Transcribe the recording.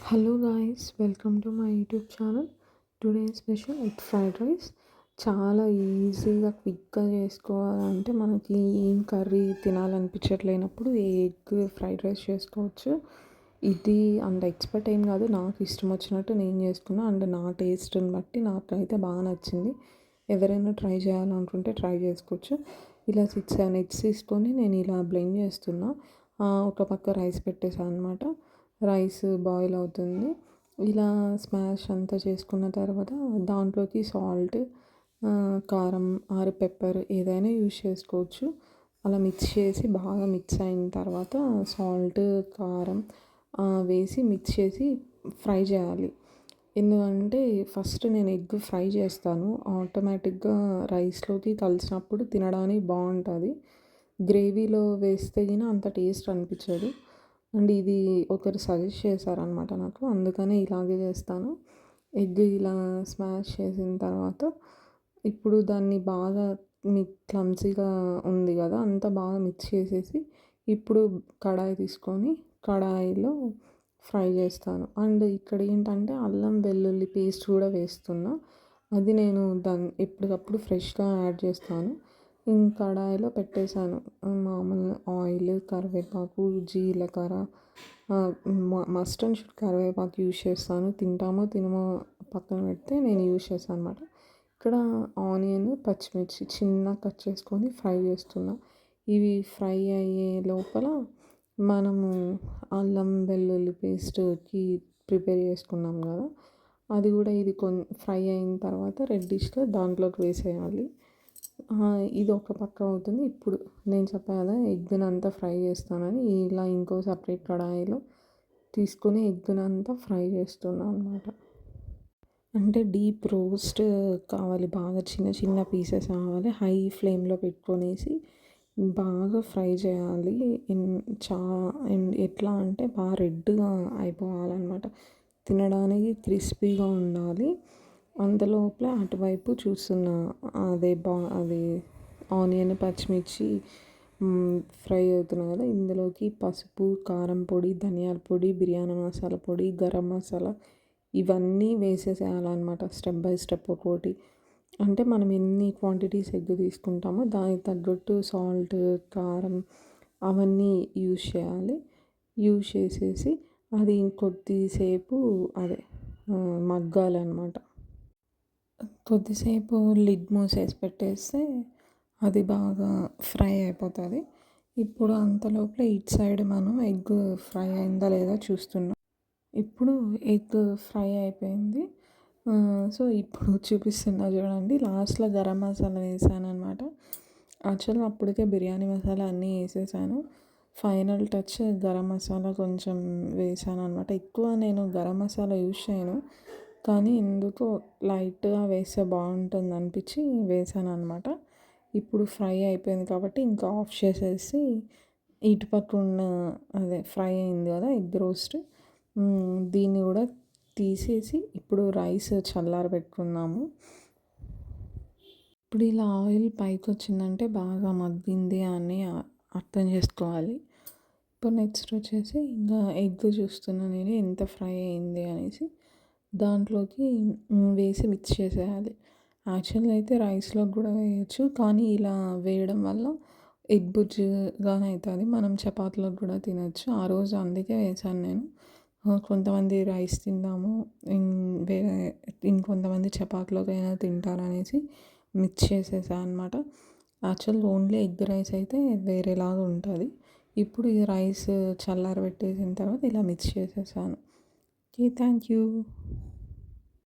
Hello guys, welcome to my YouTube channel. Today special egg fried rice. చాలా ఈజీగా క్విక్గా చేసుకోవాలంటే మనకి ఏం కర్రీ తినాలనిపించట్లేనప్పుడు ఈ ఎగ్ ఫ్రైడ్ రైస్ చేసుకోవచ్చు. ఇది అంత ఎక్స్పర్ట్ ఏం కాదు, నాకు ఇష్టం వచ్చినట్టు నేను చేసుకున్నా అండ్ నా టేస్ట్ని బట్టి నాకైతే బాగా నచ్చింది. ఎవరైనా ట్రై చేయాలనుకుంటే ట్రై చేసుకోవచ్చు. ఇలా 6-7 ఎగ్స్ తీసుకొని నేను ఇలా బ్లెండ్ చేస్తున్నా. ఒక పక్క రైస్ పెట్టేసాను అనమాట. రైస్ బాయిల్ అవుతుంది. ఇలా స్మాష్ అంతా చేసుకున్న తర్వాత దాంట్లోకి సాల్ట్, కారం ఆర్ పెప్పర్ ఏదైనా యూజ్ చేసుకోవచ్చు. అలా మిక్స్ చేసి బాగా మిక్స్ అయిన తర్వాత సాల్ట్, కారం వేసి మిక్స్ చేసి ఫ్రై చేయాలి. ఎందుకంటే ఫస్ట్ నేను ఎగ్ ఫ్రై చేస్తాను, ఆటోమేటిక్గా రైస్లోకి కలిసినప్పుడు తినడానికి బాగుంటుంది. గ్రేవీలో వేస్తే గిన అంత టేస్ట్ అనిపించదు. అండ్ ఇది ఒకరు సజెస్ట్ చేశారనమాట నాకు, అందుకనే ఇలాగే చేస్తాను. ఎగ్ ఇలా స్మాష్ చేసిన తర్వాత ఇప్పుడు దాన్ని బాగా క్లమ్సీగా ఉంది కదా, అంతా బాగా మిక్స్ చేసేసి ఇప్పుడు కడాయి తీసుకొని కడాయిలో ఫ్రై చేస్తాను. అండ్ ఇక్కడ ఏంటంటే అల్లం వెల్లుల్లి పేస్ట్ కూడా వేస్తున్నా. అది నేను దాన్ని ఎప్పటికప్పుడు ఫ్రెష్గా యాడ్ చేస్తాను. కడాయిలో పెట్టేశాను. మామూలు ఆయిల్, కరివేపాకు, జీలకర్ర, మస్ట్ అండ్ షుడ్ కరివేపాకు యూజ్ చేస్తాను. తింటామో తినమో పక్కన పెడితే నేను యూజ్ చేస్తాను అనమాట. ఇక్కడ ఆనియన్, పచ్చిమిర్చి చిన్నగా కట్ చేసుకొని ఫ్రై చేస్తున్నా. ఇవి ఫ్రై అయ్యే లోపల మనము అల్లం వెల్లుల్లి పేస్ట్కి ప్రిపేర్ చేసుకున్నాం కదా, అది కూడా ఇది ఫ్రై అయిన తర్వాత రెడ్డిష్గా దాంట్లోకి వేసేయాలి. ఇది ఒక పక్క అవుతుంది. ఇప్పుడు నేను చెప్పాను కదా ఎగ్గుని అంతా ఫ్రై చేస్తానని, ఇలా ఇంకో సపరేట్ కడాయిలో తీసుకొని ఎగ్గుని అంతా ఫ్రై చేస్తున్నాను అనమాట. అంటే డీప్ రోస్ట్ కావాలి, బాగా చిన్న చిన్న పీసెస్ కావాలి. హై ఫ్లేమ్లో పెట్టుకొనేసి బాగా ఫ్రై చేయాలి. చా ఎట్లా అంటే బాగా రెడ్గా అయిపోవాలన్నమాట. తినడానికి క్రిస్పీగా ఉండాలి. అంతలోపల అటువైపు చూస్తున్న అది ఆనియన్, పచ్చిమిర్చి ఫ్రై అవుతున్నాయి కదా, ఇందులోకి పసుపు, కారం పొడి, ధనియాల పొడి, బిర్యానీ మసాలా పొడి, గరం మసాలా ఇవన్నీ వేసేసేయాలన్నమాట. స్టెప్ బై స్టెప్ ఒక్కోటి. అంటే మనం ఎన్ని క్వాంటిటీస్ ఎగ్ తీసుకుంటామో దానికి తగ్గట్టు సాల్ట్, కారం అవన్నీ యూజ్ చేయాలి. యూజ్ చేసేసి అది కొద్దిసేపు మగ్గాలన్నమాట. కొద్దిసేపు లిడ్ మూసేసి పెట్టేస్తే అది బాగా ఫ్రై అయిపోతుంది. ఇప్పుడు అంతలోపల ఇటు సైడ్ మనం ఎగ్ ఫ్రై అయిందా లేదా చూస్తున్నాం. ఇప్పుడు ఎగ్ ఫ్రై అయిపోయింది. సో ఇప్పుడు చూపిస్తున్నా చూడండి, లాస్ట్లో గరం మసాలా వేసాను అనమాట. యాక్చువల్గా అప్పటికే బిర్యానీ మసాలా అన్నీ వేసేసాను. ఫైనల్ టచ్ గరం మసాలా కొంచెం వేసాను అనమాట. ఎక్కువ నేను గరం మసాలా యూజ్ చేయను, కానీ ఎందుకో లైట్గా వేస్తే బాగుంటుంది అనిపించి వేసాను అనమాట. ఇప్పుడు ఫ్రై అయిపోయింది కాబట్టి ఇంకా ఆఫ్ చేసేసి ఇటుపక్క ఉన్న ఫ్రై అయింది కదా ఎగ్ రోస్ట్, దీన్ని కూడా తీసేసి ఇప్పుడు రైస్ చల్లారబెట్టుకున్నాము. ఇప్పుడు ఇలా ఆయిల్ పైకి వచ్చిందంటే బాగా మగ్గింది అని అర్థం చేసుకోవాలి. ఇప్పుడు నెక్స్ట్ వచ్చేసి ఇంకా ఎగ్ చూస్తున్నాను నేను ఎంత ఫ్రై అయింది అనేసి, దాంట్లోకి వేసి మిక్స్ చేసేయాలి. యాక్చువల్గా అయితే రైస్లోకి కూడా వేయచ్చు, కానీ ఇలా వేయడం వల్ల ఎగ్ బుజ్జిగానే అవుతుంది, మనం చపాతీలోకి కూడా తినచ్చు. ఆ రోజు అందుకే వేసాను నేను. కొంతమంది రైస్ తిందాము, వేరే ఇంకొంతమంది చపాతీలోకి అయినా తింటారనేసి మిక్స్ చేసేసాను అనమాట. యాక్చువల్గా ఓన్లీ ఎగ్ రైస్ అయితే వేరేలాగా ఉంటుంది. ఇప్పుడు ఈ రైస్ చల్లారబెట్టేసిన తర్వాత ఇలా మిక్స్ చేసేసాను. Okay, thank you.